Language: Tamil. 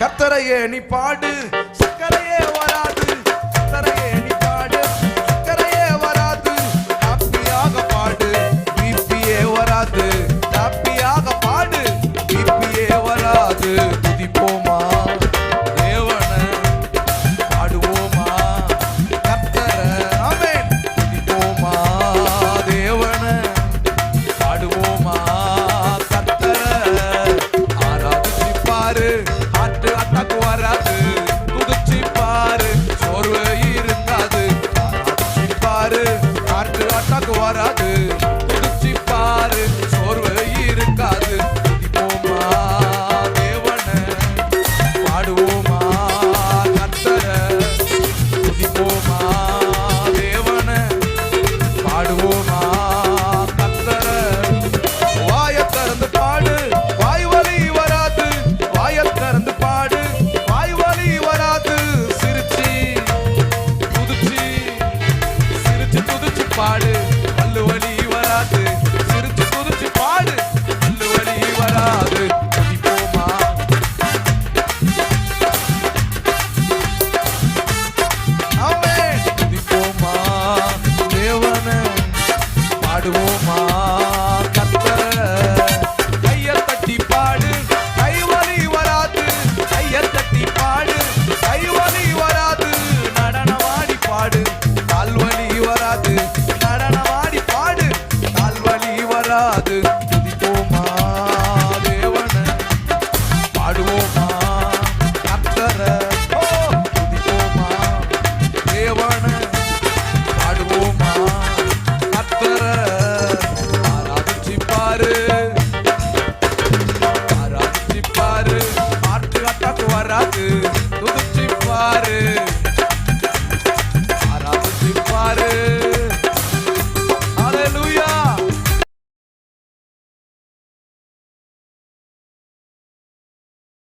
கர்த்தரையே நீ பாடு, சக்கரையே வராது. கர்த்தரையே நீ பாடு, சக்கரையே வராது. ஹாப்பியாக பாடு, பிபியே வராது. ஹாப்பியாக பாடு, பிபியே வராது. துதிப்போமா தேவனை, பாடுவோமா கர்த்தரை. ஆமென். துதிப்போமா தேவனை, பாடுவோமா கர்த்தரை. ஆராதிச்சு பாரு, ஆட்டு அட்டாக்கு வராது.